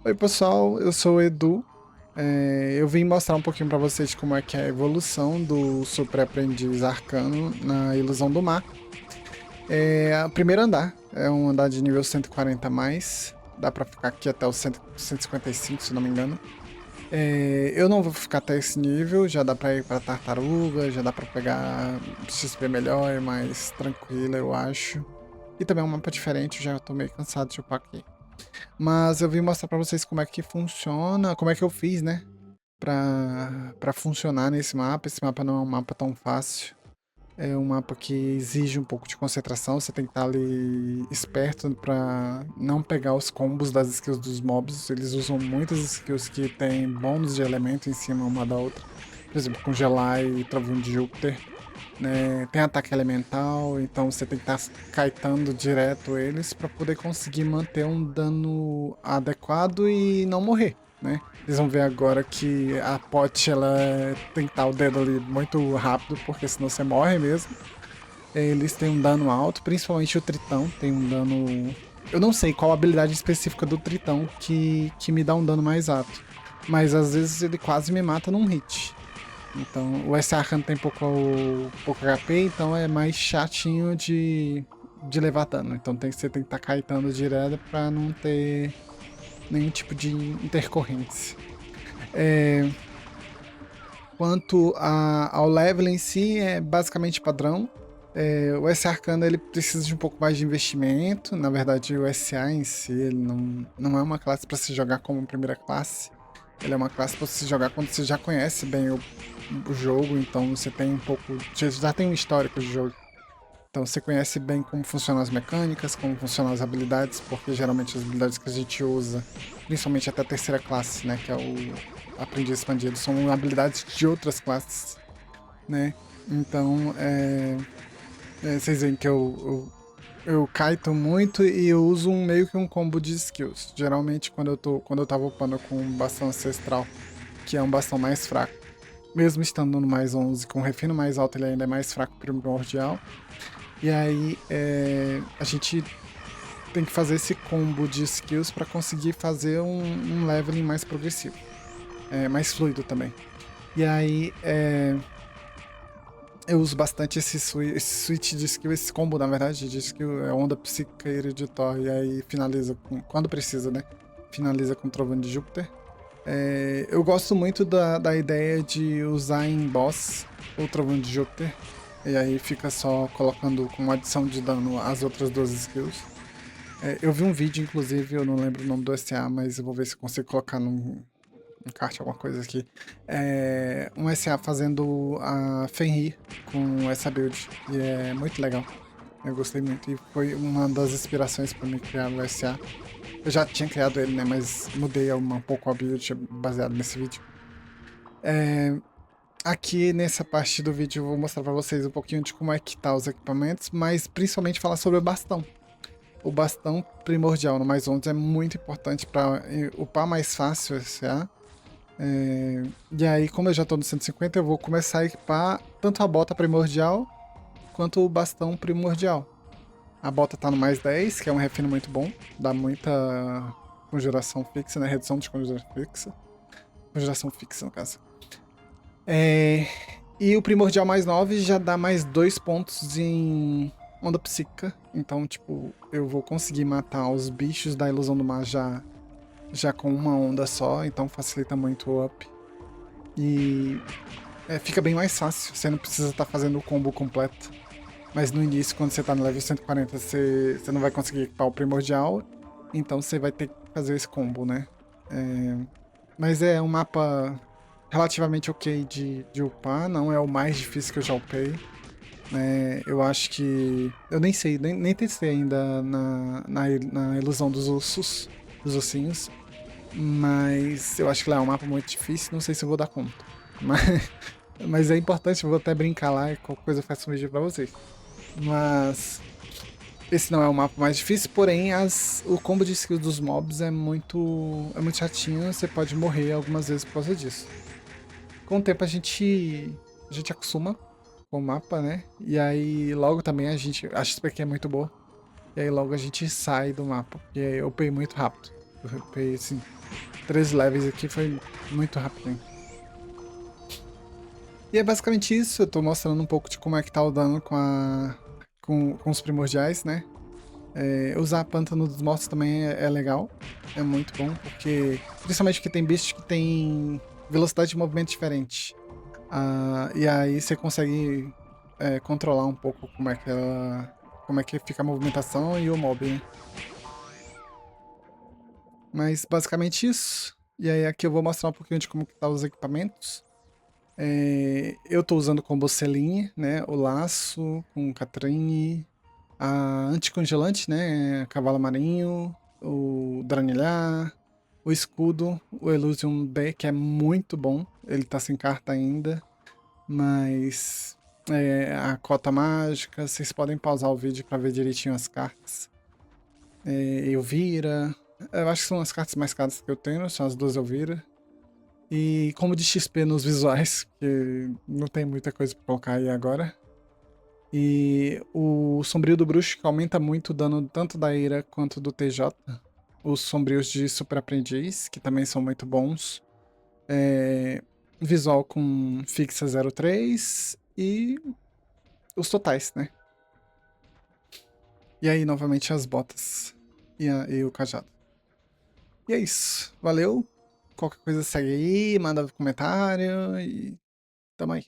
Oi pessoal, eu sou o Edu. Eu vim mostrar um pouquinho pra vocês como é que é a evolução do Super Aprendiz Arcano na Ilusão do Mar. O primeiro andar é um andar de nível 140 a mais. Dá pra ficar aqui até o 155, se não me engano. Eu não vou ficar até esse nível, já dá pra ir pra Tartaruga, já dá pra pegar XP melhor e mais tranquilo, eu acho. E também é um mapa diferente, já tô meio cansado de upar aqui. Mas eu vim mostrar pra vocês como é que funciona, como é que eu fiz, né? Pra funcionar nesse mapa. Esse mapa não é um mapa tão fácil. É um mapa que exige um pouco de concentração. Você tem que estar ali esperto pra não pegar os combos das skills dos mobs. Eles usam muitas skills que tem bônus de elemento em cima uma da outra. Por exemplo, congelar e trovão de Júpiter, né? Tem ataque elemental, então você tem que estar caetando direto eles para poder conseguir manter um dano adequado e não morrer, né? Eles vão ver agora que a Pot ela tem que estar o dedo ali muito rápido, porque senão você morre mesmo. Eles têm um dano alto, principalmente o Tritão tem um dano. Eu não sei qual a habilidade específica do Tritão que me dá um dano mais alto, mas às vezes ele quase me mata num hit. Então, o S Arcano tem pouco HP, então é mais chatinho de levar dano. Então você tem que estar caetando direto pra não ter nenhum tipo de intercorrência. É, ao level em si, é basicamente padrão. O S Arcano ele precisa de um pouco mais de investimento. Na verdade, o SA em si ele não é uma classe para se jogar como primeira classe. Ele é uma classe para se jogar quando você já conhece bem o jogo, então você tem um pouco. Você já tem um histórico de jogo. Então você conhece bem como funcionam as mecânicas, como funcionam as habilidades, porque geralmente as habilidades que a gente usa, principalmente até a terceira classe, né, que é o Aprendiz Expandido, são habilidades de outras classes, né? Então, vocês veem que eu kito muito e eu uso meio que um combo de skills. Geralmente quando eu tava upando com um bastão ancestral, que é um bastão mais fraco, mesmo estando no mais 11 com refino mais alto, ele ainda é mais fraco primordial. E aí a gente tem que fazer esse combo de skills para conseguir fazer um leveling mais progressivo, mais fluido também. E aí eu uso bastante esse switch de skill, esse combo na verdade de skill, é onda psíquica e ereditor, e aí finaliza quando precisa, né? Finaliza com trovão de Júpiter. Eu gosto muito da ideia de usar em boss o trovão de Júpiter. E aí fica só colocando com adição de dano as outras duas skills. Eu vi um vídeo, inclusive, eu não lembro o nome do SA, mas eu vou ver se eu consigo colocar num kart, alguma coisa aqui. Um SA fazendo a Fenrir com essa build. E é muito legal. Eu gostei muito. E foi uma das inspirações para mim criar o SA. Eu já tinha criado ele, né? Mas mudei um pouco a build baseado nesse vídeo. Aqui nessa parte do vídeo eu vou mostrar para vocês um pouquinho de como é que tá os equipamentos, mas principalmente falar sobre o bastão. O bastão primordial no mais 11 é muito importante para upar mais fácil esse A. E aí, como eu já tô no 150, eu vou começar a equipar tanto a bota primordial quanto o bastão primordial. A bota tá no mais 10, que é um refino muito bom, dá muita conjuração fixa, né? Redução de conjuração fixa. Conjuração fixa, no caso. E o primordial mais 9 já dá mais 2 pontos em onda psíquica. Então, tipo, eu vou conseguir matar os bichos da ilusão do mar já com uma onda só. Então facilita muito o up. E fica bem mais fácil. Você não precisa estar fazendo o combo completo. Mas no início, quando você tá no level 140, você não vai conseguir equipar o primordial. Então você vai ter que fazer esse combo, né? Mas é um mapa relativamente ok de upar, não é o mais difícil que eu já upei. Eu acho que. Eu nem sei, nem testei ainda na ilusão dos ursos, dos ossinhos. Mas eu acho que lá é um mapa muito difícil, não sei se eu vou dar conta. Mas, mas é importante, eu vou até brincar lá e qualquer coisa eu faço um vídeo pra vocês. Mas esse não é o mapa mais difícil, porém o combo de skills dos mobs é muito chatinho, você pode morrer algumas vezes por causa disso. Com o tempo a gente acostuma com o mapa, né? E aí logo também a XP aqui é muito boa. E aí logo a gente sai do mapa, porque eu upei muito rápido. Eu upei, assim, 3 levels aqui, foi muito rápido. E é basicamente isso, eu tô mostrando um pouco de como é que tá o dano com os primordiais, né? Usar a Pântano dos Mortos também é legal, é muito bom, porque principalmente porque tem bichos que tem velocidade de movimento diferente. E aí você consegue controlar um pouco como é que fica a movimentação e o mob, né? Mas basicamente isso. E aí aqui eu vou mostrar um pouquinho de como que tá os equipamentos. Eu tô usando o combo Celine, né? O laço com Catrine, a anticongelante, né? Cavalo marinho, o Dranilhar, o escudo, o Illusion B, que é muito bom. Ele tá sem carta ainda, mas a cota mágica, vocês podem pausar o vídeo para ver direitinho as cartas. Elvira, eu acho que são as cartas mais caras que eu tenho, são as duas Elvira. E como de XP nos visuais, que não tem muita coisa pra colocar aí agora. E o Sombrio do Bruxo, que aumenta muito o dano tanto da Ira quanto do TJ. Os Sombrios de Super Aprendiz, que também são muito bons. Visual com fixa 03 e os totais, né? E aí, novamente, as botas e o cajado. E é isso. Valeu. Qualquer coisa segue aí, manda comentário e tamo aí.